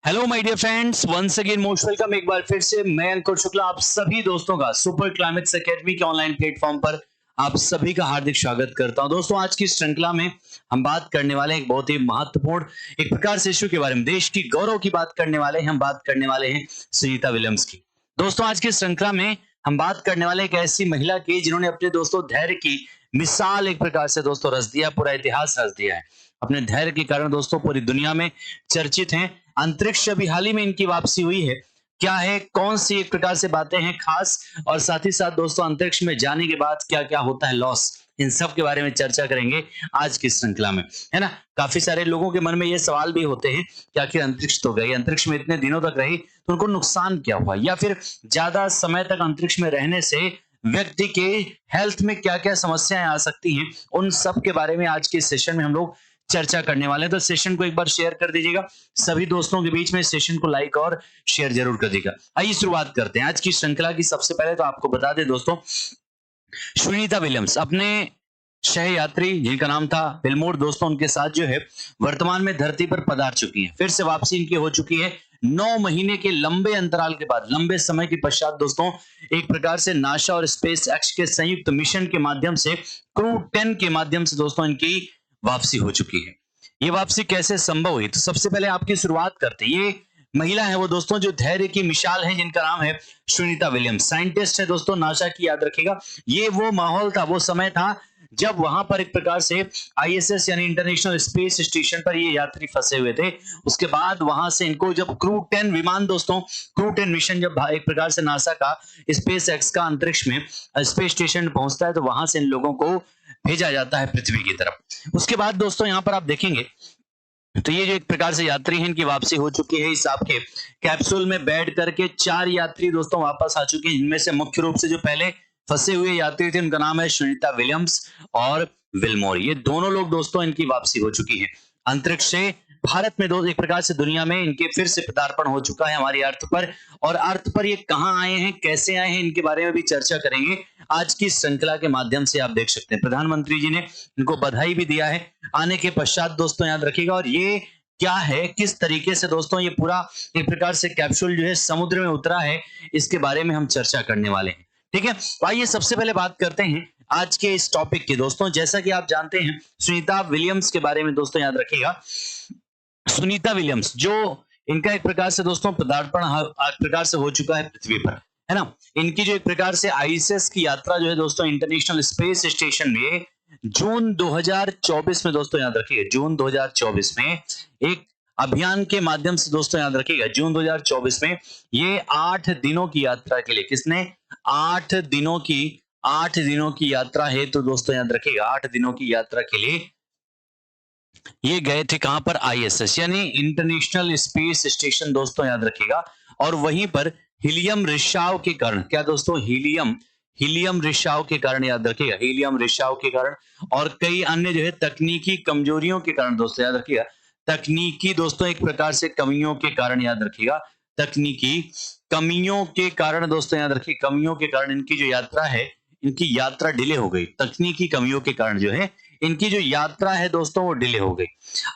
Hello my dear friends, once again most welcome. एक बार फिर से मैं अंकुर शुक्ला आप सभी दोस्तों का सुपर क्लाइमेक्स एकेडमी के ऑनलाइन प्लेटफॉर्म पर आप सभी का हार्दिक स्वागत करता हूं। दोस्तों, आज की श्रृंखला में हम बात करने वाले हैं एक बहुत ही महत्वपूर्ण एक प्रकार से इश्यू के बारे में, देश की गौरव की बात करने वाले हैं। हम बात करने वाले हैं सुनीता विलियम्स की। दोस्तों, आज की श्रृंखला में हम बात करने वाले एक ऐसी महिला की जिन्होंने अपने दोस्तों धैर्य की मिसाल एक प्रकार से दोस्तों रच दिया, पूरा इतिहास रच दिया है। अपने धैर्य के कारण दोस्तों पूरी दुनिया में चर्चित हैं। अंतरिक्ष अभी हाल ही में इनकी वापसी हुई है। क्या है, कौन सी एक प्रकार से बातें हैं खास, और साथ ही साथ दोस्तों अंतरिक्ष में जाने के बाद क्या क्या होता है लॉस, इन सब के बारे में चर्चा करेंगे आज की श्रृंखला में, है ना। काफी सारे लोगों के मन में ये सवाल भी होते हैं कि आखिर अंतरिक्ष तो गई, अंतरिक्ष में इतने दिनों तक रही तो उनको नुकसान क्या हुआ, या फिर ज्यादा समय तक अंतरिक्ष में रहने से व्यक्ति के हेल्थ में क्या क्या समस्याएं आ सकती हैं। उन सब के बारे में आज के सेशन में हम लोग चर्चा करने वाले हैं। तो सेशन को एक बार शेयर कर दीजिएगा सभी दोस्तों के बीच में, सेशन को लाइक और शेयर जरूर कर दीजिएगा। आइए शुरुआत करते हैं आज की श्रृंखला की। सबसे पहले तो आपको बता दें दोस्तों, सुनीता विलियम्स अपने सहयात्री जिनका नाम था विलमोर, दोस्तों उनके साथ जो है वर्तमान में धरती पर पधार चुकी हैं। फिर से वापसी इनकी हो चुकी है 9 महीने के लंबे अंतराल के बाद, लंबे समय के पश्चात दोस्तों एक प्रकार से नासा और स्पेस एक्स के संयुक्त मिशन के माध्यम से, क्रू 10 के माध्यम से दोस्तों इनकी वापसी हो चुकी है। ये वापसी कैसे संभव हुई, तो सबसे पहले आपकी शुरुआत करते हैं। ये महिला है वो दोस्तों जो धैर्य की मिसाल है, जिनका नाम है सुनीता विलियम्स। साइंटिस्ट है दोस्तों नासा की, याद रखिएगा। ये वो माहौल था, वो समय था जब वहां पर एक प्रकार से आईएसएस यानी इंटरनेशनल स्पेस स्टेशन पर ये यात्री फंसे हुए थे। उसके बाद वहां से इनको जब क्रू 10 विमान दोस्तों, क्रू 10 मिशन जब एक प्रकार से नासा का स्पेस एक्स का अंतरिक्ष में स्पेस स्टेशन पहुंचता है, तो वहां से इन लोगों को भेजा जाता है पृथ्वी की तरफ। उसके बाद दोस्तों यहां पर आप देखेंगे तो ये जो एक प्रकार से यात्री हैं, इनकी वापसी हो चुकी है। इस आपके कैप्सूल में बैठ करके 4 यात्री दोस्तों वापस आ चुके हैं। इनमें से मुख्य रूप से जो पहले फंसे हुए यात्री थे उनका नाम है सुनीता विलियम्स और विलमोर। ये दोनों लोग दोस्तों इनकी वापसी हो चुकी है अंतरिक्ष से। भारत में दोस्तों एक प्रकार से दुनिया में इनके फिर से पदार्पण हो चुका है हमारी अर्थ पर। और अर्थ पर ये कहां आए हैं, कैसे आए हैं, इनके बारे में भी चर्चा करेंगे आज की श्रृंखला के माध्यम से। आप देख सकते हैं प्रधानमंत्री जी ने इनको बधाई भी दिया है आने के पश्चात दोस्तों, याद रखिएगा। और ये क्या है, किस तरीके से दोस्तों ये पूरा एक प्रकार से कैप्सूल जो है समुद्र में उतरा है, इसके बारे में हम चर्चा करने वाले हैं। ठीक है, तो आइए सबसे पहले बात करते हैं आज के इस टॉपिक की। दोस्तों जैसा कि आप जानते हैं सुनीता विलियम्स के बारे में दोस्तों, याद रखिएगा सुनीता विलियम्स जो इनका एक प्रकार से दोस्तों पदार्पण एक प्रकार से हो चुका है पृथ्वी पर, है ना। इनकी जो एक प्रकार से आईएसएस की यात्रा जो है दोस्तों इंटरनेशनल स्पेस स्टेशन में जून 2024 में दोस्तों, याद रखिएगा जून 2024 में एक अभियान के माध्यम से दोस्तों, याद रखिएगा जून 2024 में ये 8 दिनों की यात्रा के लिए, किसने 8 दिनों की यात्रा है, तो दोस्तों याद रखिएगा 8 दिनों की यात्रा के लिए ये गए थे कहां पर, आईएसएस यानी इंटरनेशनल स्पेस स्टेशन दोस्तों, याद रखिएगा। और वहीं पर हीलियम रिसाव के कारण, क्या दोस्तों, हीलियम रिसाव के कारण, याद रखिएगा हीलियम रिसाव के कारण, और कई अन्य जो है तकनीकी कमजोरियों के कारण दोस्तों, याद रखिएगा तकनीकी दोस्तों एक प्रकार से कमियों के कारण, याद रखिएगा तकनीकी कमियों के कारण दोस्तों, याद रखिए कमियों के कारण इनकी जो यात्रा है, इनकी यात्रा डिले हो गई। तकनीकी कमियों के कारण जो है इनकी जो यात्रा है दोस्तों वो डिले हो गई।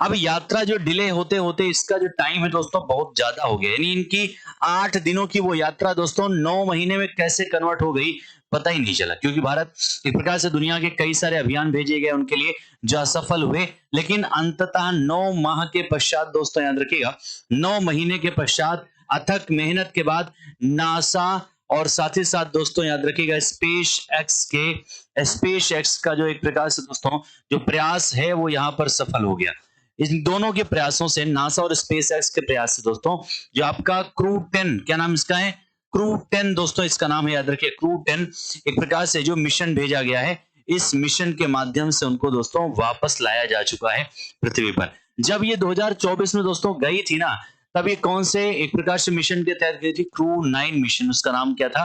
अब यात्रा जो डिले होते होते इसका जो टाइम है दोस्तों बहुत ज्यादा हो गया, यानी इनकी 8 दिनों की वो यात्रा दोस्तों 9 महीने में कैसे कन्वर्ट हो गई पता ही नहीं चला। क्योंकि भारत एक प्रकार से दुनिया के कई सारे अभियान भेजे गए उनके लिए जो असफल हुए, लेकिन अंततः 9 माह के पश्चात दोस्तों, याद रखिएगा 9 महीने के पश्चात अथक मेहनत के बाद नासा और साथ ही साथ दोस्तों याद रखिएगा स्पेस एक्स का जो एक प्रकार से दोस्तों जो प्रयास है वो यहां पर सफल हो गया। इन दोनों के प्रयासों से, नासा और स्पेस एक्स के प्रयास से दोस्तों, जो आपका क्रू 10, क्या नाम इसका है, क्रू 10 दोस्तों इसका नाम है, याद रखिए क्रू 10, एक प्रकार से जो मिशन भेजा गया है, इस मिशन के माध्यम से उनको दोस्तों वापस लाया जा चुका है पृथ्वी पर। जब ये 2024 में दोस्तों गई थी ना, तब ये कौन से एक प्रकार से मिशन के तहत गई थी, क्रू 9 मिशन, उसका नाम क्या था,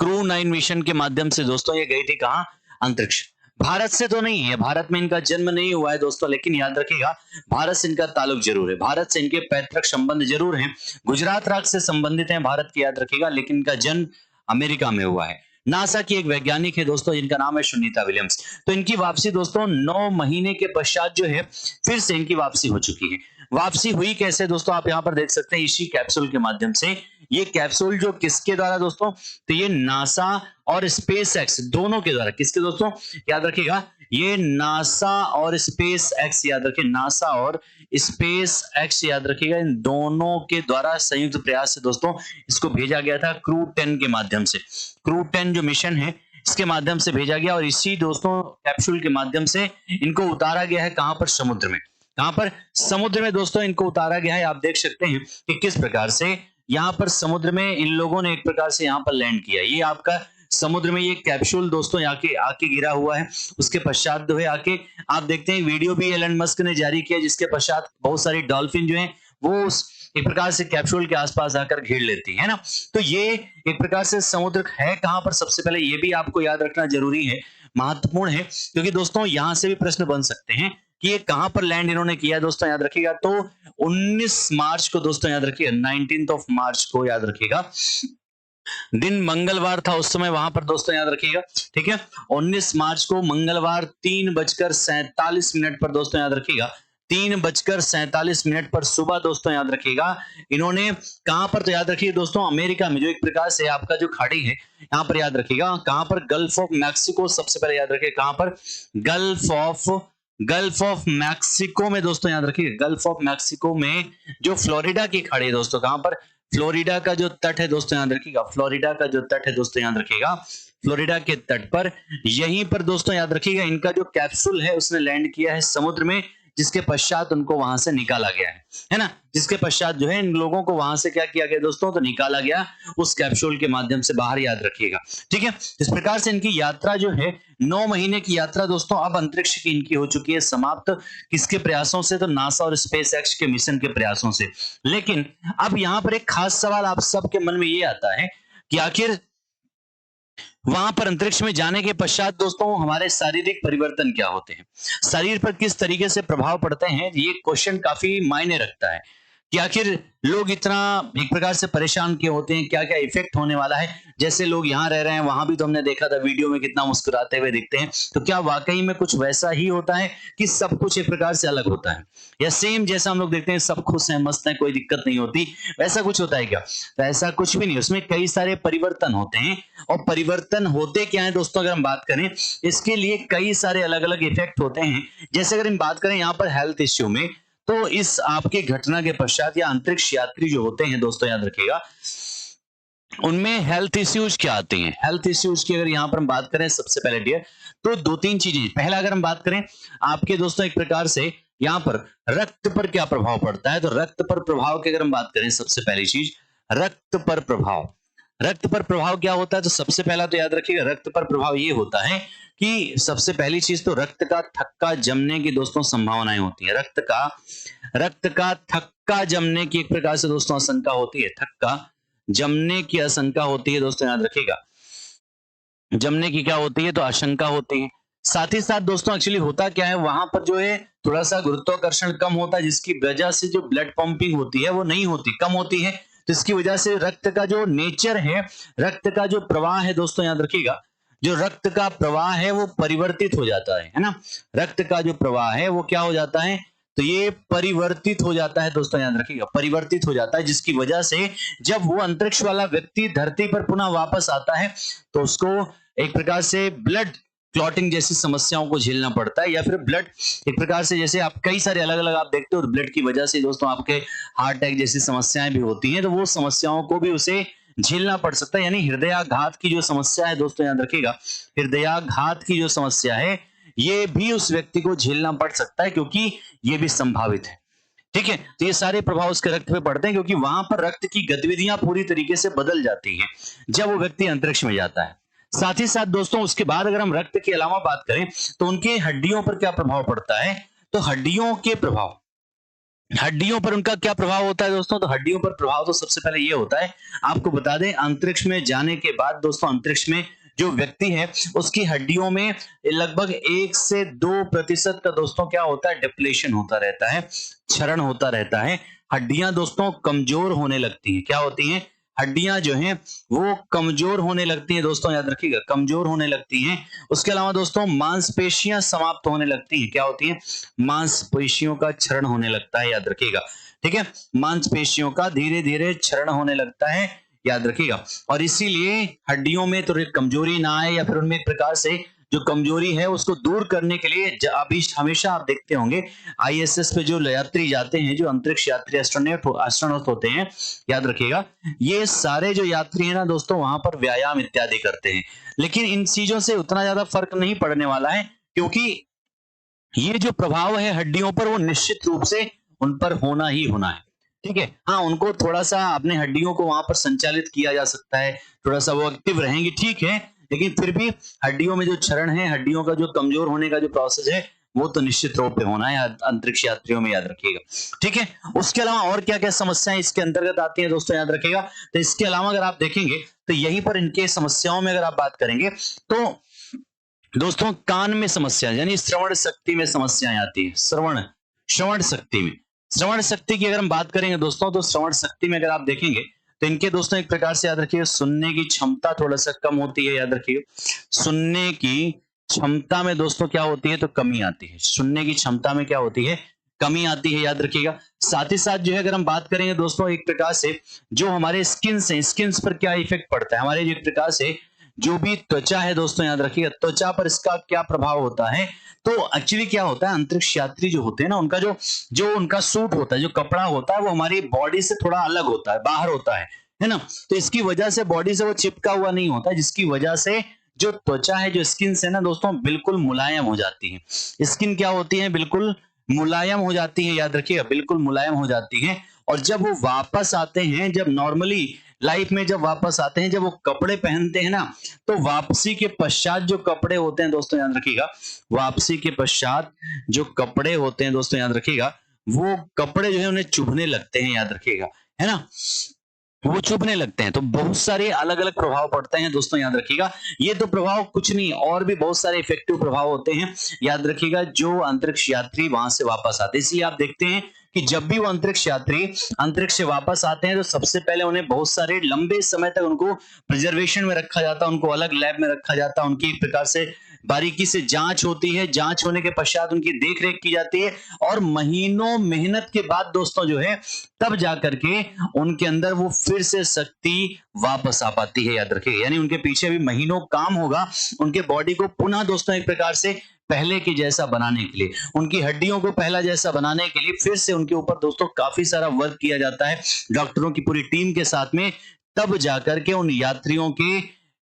क्रू 9 मिशन के माध्यम से दोस्तों ये गई थी कहां, अंतरिक्ष। भारत से तो नहीं है, भारत में इनका जन्म नहीं हुआ है दोस्तों, लेकिन याद रखिएगा भारत से इनका ताल्लुक जरूर है, भारत से इनके पैतृक संबंध जरूर हैं, गुजरात राज्य से संबंधित हैं भारत की, याद रखिएगा, लेकिन इनका जन्म अमेरिका में हुआ है। नासा की एक वैज्ञानिक है दोस्तों जिनका नाम है सुनीता विलियम्स। तो इनकी वापसी दोस्तों 9 महीने के पश्चात जो है फिर से इनकी वापसी हो चुकी है। वापसी हुई कैसे दोस्तों, आप यहाँ पर देख सकते हैं इसी कैप्सूल के माध्यम से। ये कैप्सूल जो किसके द्वारा दोस्तों, तो ये नासा और स्पेस एक्स दोनों के द्वारा। किसके दोस्तों, याद रखिएगा, ये नासा और स्पेस एक्स, याद रखिए नासा और स्पेस एक्स, याद रखिएगा, इन दोनों के द्वारा संयुक्त प्रयास से दोस्तों इसको भेजा गया था क्रू 10 के माध्यम से। क्रू 10 जो मिशन है इसके माध्यम से भेजा गया और इसी दोस्तों कैप्सूल के माध्यम से इनको उतारा गया है। कहां पर, समुद्र में। कहां पर, समुद्र में दोस्तों इनको उतारा गया है। आप देख सकते हैं कि किस प्रकार से यहाँ पर समुद्र में इन लोगों ने एक प्रकार से यहाँ पर लैंड किया। ये आपका समुद्र में ये कैप्सूल दोस्तों आके आके गिरा हुआ है। उसके पश्चात जो है आके आप देखते हैं वीडियो भी एलन मस्क ने जारी किया, जिसके पश्चात बहुत सारी डॉल्फिन जो है वो उस एक प्रकार से कैप्सूल के आसपास आकर घेर लेती है ना। तो ये एक प्रकार से समुद्र है कहां पर, सबसे पहले ये भी आपको याद रखना जरूरी है, महत्वपूर्ण है, क्योंकि दोस्तों यहां से भी प्रश्न बन सकते हैं कि ये कहां पर लैंड इन्होंने किया दोस्तों, याद रखिएगा। तो 19 मार्च को दोस्तों याद रखिएगा, 19th ऑफ मार्च को याद रखिएगा, दिन मंगलवार था उस समय वहां पर दोस्तों याद रखिएगा। ठीक है, 19 मार्च को मंगलवार 3:47 पर दोस्तों याद रखिएगा, 3:47 पर सुबह दोस्तों याद रखिएगा, इन्होंने कहां पर, तो याद रखिए दोस्तों अमेरिका में जो एक प्रकार से आपका जो खाड़ी है यहां पर याद रखिएगा, कहां पर, गल्फ ऑफ मैक्सिको, सबसे पहले याद रखिए कहां पर, गल्फ ऑफ मैक्सिको में दोस्तों याद रखिए, गल्फ ऑफ मैक्सिको में जो फ्लोरिडा की खाड़ी है दोस्तों, कहां पर, फ्लोरिडा का जो तट है दोस्तों याद रखिएगा, फ्लोरिडा का जो तट है दोस्तों याद रखिएगा, फ्लोरिडा के तट पर, यहीं पर दोस्तों याद रखिएगा इनका जो कैप्सूल है उसने लैंड किया है समुद्र में, जिसके पश्चात उनको वहां से निकाला गया है ना। जिसके पश्चात जो है इन लोगों को वहां से क्या किया गया दोस्तों, तो निकाला गया उस कैप्सूल के माध्यम से बाहर, याद रखिएगा। ठीक है, इस प्रकार से इनकी यात्रा जो है 9 महीने की यात्रा दोस्तों अब अंतरिक्ष की इनकी हो चुकी है समाप्त। किसके प्रयासों से, तो नासा और स्पेस एक्स के मिशन के प्रयासों से। लेकिन अब यहां पर एक खास सवाल आप सबके मन में ये आता है कि आखिर वहां पर अंतरिक्ष में जाने के पश्चात दोस्तों हमारे शारीरिक परिवर्तन क्या होते हैं, शरीर पर किस तरीके से प्रभाव पड़ते हैं, ये क्वेश्चन काफी मायने रखता है कि आखिर लोग इतना एक प्रकार से परेशान क्यों होते हैं, क्या क्या इफेक्ट होने वाला है। जैसे लोग यहाँ रह रहे हैं, वहां भी तो हमने देखा था वीडियो में कितना मुस्कुराते हुए दिखते हैं, तो क्या वाकई में कुछ वैसा ही होता है कि सब कुछ एक प्रकार से अलग होता है, या सेम जैसा हम लोग देखते हैं सब खुश हैं, मस्त हैं, कोई दिक्कत नहीं होती, वैसा कुछ होता है क्या, तो ऐसा कुछ भी नहीं, उसमें कई सारे परिवर्तन होते हैं। और परिवर्तन होते क्या है दोस्तों, अगर हम बात करें इसके लिए कई सारे अलग अलग इफेक्ट होते हैं। जैसे अगर हम बात करें यहाँ पर हेल्थ इश्यू में, तो इस आपकी घटना के पश्चात या अंतरिक्ष यात्री जो होते हैं दोस्तों याद रखिएगा, उनमें हेल्थ इश्यूज क्या आते हैं। हेल्थ इश्यूज की अगर यहां पर हम बात करें सबसे पहले डियर, तो 2-3 चीजें। पहला अगर हम बात करें आपके दोस्तों एक प्रकार से यहां पर रक्त पर क्या प्रभाव पड़ता है, तो रक्त पर प्रभाव की अगर हम बात करें, सबसे पहली चीज रक्त पर प्रभाव। रक्त पर प्रभाव क्या होता है, तो सबसे पहला तो याद रखिएगा रक्त पर प्रभाव ये होता है कि सबसे पहली चीज तो रक्त का थक्का जमने की दोस्तों संभावनाएं होती है। रक्त का थक्का जमने की एक प्रकार से दोस्तों आशंका होती है, थक्का जमने की आशंका होती है दोस्तों याद रखिएगा, जमने की क्या होती है, तो आशंका होती है। साथ ही साथ दोस्तों एक्चुअली होता क्या है, वहां पर जो है थोड़ा सा गुरुत्वाकर्षण कम होता है, जिसकी वजह से जो ब्लड पंपिंग होती है वो नहीं होती, कम होती है। तो इसकी वजह से रक्त का जो नेचर है, रक्त का जो प्रवाह है दोस्तों याद रखिएगा, जो रक्त का प्रवाह है वो परिवर्तित हो जाता है ना। रक्त का जो प्रवाह है वो क्या हो जाता है, तो ये परिवर्तित हो जाता है दोस्तों याद रखिएगा, परिवर्तित हो जाता है, जिसकी वजह से जब वो अंतरिक्ष वाला व्यक्ति धरती पर पुनः वापस आता है तो उसको एक प्रकार से ब्लड क्लॉटिंग जैसी समस्याओं को झेलना पड़ता है, या फिर ब्लड एक प्रकार से जैसे आप कई सारे अलग अलग आप देखते हो, ब्लड की वजह से दोस्तों आपके हार्ट अटैक जैसी समस्याएं भी होती हैं, तो वो समस्याओं को भी उसे झेलना पड़ सकता है। यानी हृदयाघात की जो समस्या है दोस्तों याद रखिएगा, हृदयाघात की जो समस्या है ये भी उस व्यक्ति को झेलना पड़ सकता है, क्योंकि ये भी संभावित है। ठीक है, तो ये सारे प्रभाव उसके रक्त पे पड़ते हैं, क्योंकि वहां पर रक्त की गतिविधियां पूरी तरीके से बदल जाती हैं जब वो व्यक्ति अंतरिक्ष में जाता है। साथ ही साथ दोस्तों उसके बाद अगर हम रक्त के अलावा बात करें तो उनके हड्डियों पर क्या प्रभाव पड़ता है, तो हड्डियों के प्रभाव, हड्डियों पर उनका क्या प्रभाव होता है दोस्तों, तो हड्डियों पर प्रभाव तो सबसे पहले ये होता है, आपको बता दें अंतरिक्ष में जाने के बाद दोस्तों अंतरिक्ष में जो व्यक्ति है उसकी हड्डियों में लगभग 1 से 2% का दोस्तों क्या होता है, डिप्लेशन होता रहता है, क्षरण होता रहता है। हड्डियां दोस्तों कमजोर होने लगती हैं, क्या होती हैं, हड्डियां जो हैं वो कमजोर होने लगती हैं दोस्तों, याद रखिएगा, कमजोर होने लगती हैं। उसके अलावा दोस्तों मांसपेशियां समाप्त होने लगती हैं। क्या होती हैं? मांसपेशियों का क्षरण होने लगता है, याद रखिएगा। ठीक है, मांसपेशियों का धीरे धीरे क्षरण होने लगता है, याद रखिएगा। और इसीलिए हड्डियों में तो कमजोरी ना आए, या फिर उनमें एक प्रकार से जो कमजोरी है उसको दूर करने के लिए अभी हमेशा आप देखते होंगे आईएसएस पे जो यात्री जाते हैं, जो अंतरिक्ष यात्री एस्ट्रोनॉट होते हैं, याद रखिएगा, ये सारे जो यात्री हैं ना दोस्तों, वहां पर व्यायाम इत्यादि करते हैं। लेकिन इन चीजों से उतना ज्यादा फर्क नहीं पड़ने वाला है, क्योंकि ये जो प्रभाव है हड्डियों पर वो निश्चित रूप से उन पर होना ही होना है। ठीक है, हाँ, उनको थोड़ा सा अपने हड्डियों को वहां पर संचालित किया जा सकता है, थोड़ा सा वो एक्टिव रहेंगी, ठीक है, लेकिन फिर भी हड्डियों में जो क्षरण है, हड्डियों का जो कमजोर होने का जो प्रोसेस है, वो तो निश्चित रूप से होना है अंतरिक्ष यात्रियों में, याद रखिएगा। ठीक है, उसके अलावा और क्या क्या समस्याएं इसके अंतर्गत आती हैं दोस्तों, याद रखिएगा। तो इसके अलावा अगर आप देखेंगे तो यहीं पर इनके समस्याओं में अगर आप बात करेंगे तो दोस्तों कान में समस्या, यानी श्रवण शक्ति में समस्याएं आती है। श्रवण शक्ति में, श्रवण शक्ति की अगर हम बात करेंगे दोस्तों, तो श्रवण शक्ति में अगर आप देखेंगे तो इनके दोस्तों एक प्रकार से याद रखिए सुनने की क्षमता थोड़ा सा कम होती है, याद रखिए। सुनने की क्षमता में दोस्तों क्या होती है? तो कमी आती है। सुनने की क्षमता में क्या होती है? कमी आती है, याद रखिएगा। साथ ही साथ जो है अगर हम बात करेंगे दोस्तों, एक प्रकार से जो हमारे स्किन्स हैं, स्किन्स पर क्या इफेक्ट पड़ता है, हमारे एक प्रकार से जो भी त्वचा है दोस्तों, याद रखिएगा, त्वचा पर इसका क्या प्रभाव होता है। तो एक्चुअली क्या होता है, अंतरिक्ष यात्री जो होते हैं ना, उनका जो जो उनका सूट होता है, जो कपड़ा होता है, वो हमारी बॉडी से थोड़ा अलग होता है, बाहर होता है ना। तो इसकी वजह से बॉडी से वो चिपका हुआ नहीं होता, जिसकी वजह से जो त्वचा है, जो स्किन है ना दोस्तों, बिल्कुल मुलायम हो जाती है। स्किन क्या होती है? बिल्कुल मुलायम हो जाती है, याद रखिएगा, बिल्कुल मुलायम हो जाती है। और जब वो वापस आते हैं, जब नॉर्मली लाइफ में जब वापस आते हैं, जब वो कपड़े पहनते हैं ना, तो वापसी के पश्चात जो कपड़े होते हैं दोस्तों, याद रखिएगा, वापसी के पश्चात जो कपड़े होते हैं दोस्तों, याद रखिएगा, वो कपड़े जो है उन्हें चुभने लगते हैं, याद रखिएगा, है ना, वो चुभने लगते हैं। तो बहुत सारे अलग अलग प्रभाव पड़ते हैं दोस्तों, याद रखिएगा। ये तो प्रभाव कुछ नहीं, और भी बहुत सारे इफेक्टिव प्रभाव होते हैं, याद रखिएगा, जो अंतरिक्ष यात्री वहां से वापस आते हैं। इसलिए आप देखते हैं कि जब भी वो अंतरिक्ष यात्री अंतरिक्ष से वापस आते हैं, तो सबसे पहले उन्हें बहुत सारे लंबे समय तक उनको प्रिजर्वेशन में रखा जाता है, उनको अलग लैब में रखा जाता है, उनकी एक प्रकार से बारीकी से जांच होती है, जांच होने के पश्चात उनकी देखरेख की जाती है, और महीनों मेहनत के बाद दोस्तों जो है, तब जाकर के उनके अंदर वो फिर से शक्ति वापस आ पाती है, याद रखिए। यानी उनके पीछे भी महीनों काम होगा उनके बॉडी को पुनः दोस्तों एक प्रकार से पहले के जैसा बनाने के लिए, उनकी हड्डियों को पहला जैसा बनाने के लिए फिर से उनके ऊपर दोस्तों काफी सारा वर्क किया जाता है डॉक्टरों की पूरी टीम के साथ में, तब जाकर के उन यात्रियों के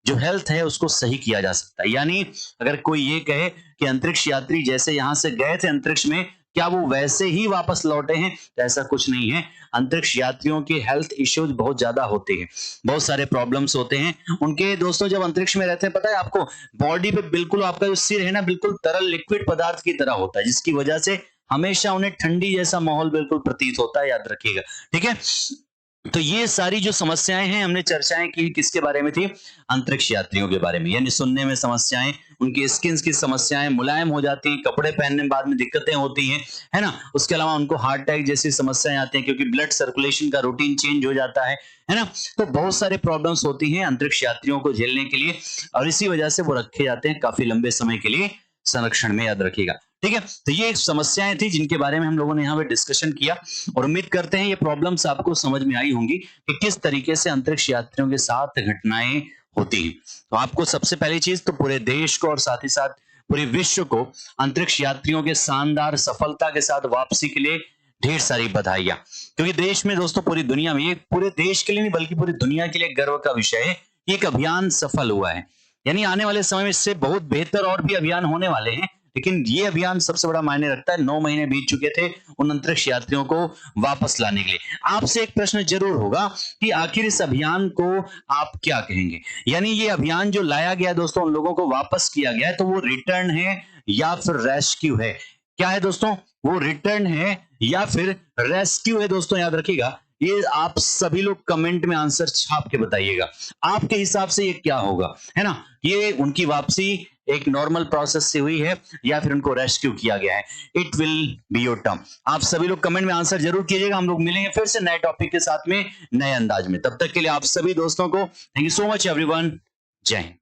जो हेल्थ है उसको सही किया जा सकता है। यानी अगर कोई ये कहे कि अंतरिक्ष यात्री जैसे यहां से गए थे अंतरिक्ष में, क्या वो वैसे ही वापस लौटे हैं, तो ऐसा कुछ नहीं है। अंतरिक्ष यात्रियों के हेल्थ इश्यूज बहुत ज्यादा होते हैं, बहुत सारे प्रॉब्लम्स होते हैं उनके दोस्तों, जब अंतरिक्ष में रहते हैं। पता है आपको, बॉडी पे बिल्कुल आपका जो सिर है ना, बिल्कुल तरल लिक्विड पदार्थ की तरह होता है, जिसकी वजह से हमेशा उन्हें ठंडी जैसा माहौल बिल्कुल प्रतीत होता है, याद रखिएगा। ठीक है, तो ये सारी जो समस्याएं हैं हमने चर्चाएं की, किसके बारे में थी? अंतरिक्ष यात्रियों के बारे में। यानी सुनने में समस्याएं, उनकी स्किन की समस्याएं, मुलायम हो जाती हैं, कपड़े पहनने में बाद में दिक्कतें होती हैं, है ना। उसके अलावा उनको हार्ट अटैक जैसी समस्याएं आती हैं, क्योंकि ब्लड सर्कुलेशन का रूटीन चेंज हो जाता है ना। तो बहुत सारे प्रॉब्लम्स होती हैं अंतरिक्ष यात्रियों को झेलने के लिए, और इसी वजह से वो रखे जाते हैं काफी लंबे समय के लिए संरक्षण में, याद रखिएगा। ठीक है, तो ये समस्याएं थी जिनके बारे में हम लोगों ने यहाँ पे डिस्कशन किया, और उम्मीद करते हैं ये प्रॉब्लम्स आपको समझ में आई होंगी कि किस तरीके से अंतरिक्ष यात्रियों के साथ घटनाएं होती हैं। तो आपको सबसे पहली चीज तो पूरे देश को और साथ ही साथ पूरे विश्व को अंतरिक्ष यात्रियों के शानदार सफलता के साथ वापसी के लिए ढेर सारी बधाइयां, क्योंकि देश में दोस्तों, पूरी दुनिया में, ये पूरे देश के लिए नहीं बल्कि पूरी दुनिया के लिए गर्व का विषय है, एक अभियान सफल हुआ है। यानी आने वाले समय में इससे बहुत बेहतर और भी अभियान होने वाले हैं, लेकिन ये अभियान सबसे बड़ा मायने रखता है। 9 महीने बीत चुके थे उन अंतरिक्ष यात्रियों को वापस लाने के लिए। आपसे एक प्रश्न जरूर होगा कि आखिर इस अभियान को आप क्या कहेंगे? यानी ये अभियान जो लाया गया दोस्तों, उन लोगों को वापस किया गया है, तो वो रिटर्न है या फिर रेस्क्यू है? क्या है दोस्तों? वो रिटर्न है या फिर रेस्क्यू है दोस्तों, याद रखिएगा। ये आप सभी लोग कमेंट में आंसर छाप के बताइएगा, आपके हिसाब से ये क्या होगा, है ना। ये उनकी वापसी एक नॉर्मल प्रोसेस से हुई है या फिर उनको रेस्क्यू किया गया है? It will be your term. आप सभी लोग कमेंट में आंसर जरूर कीजिएगा। हम लोग मिलेंगे फिर से नए टॉपिक के साथ में, नए अंदाज में। तब तक के लिए आप सभी दोस्तों को thank you so much everyone. जय हिंद।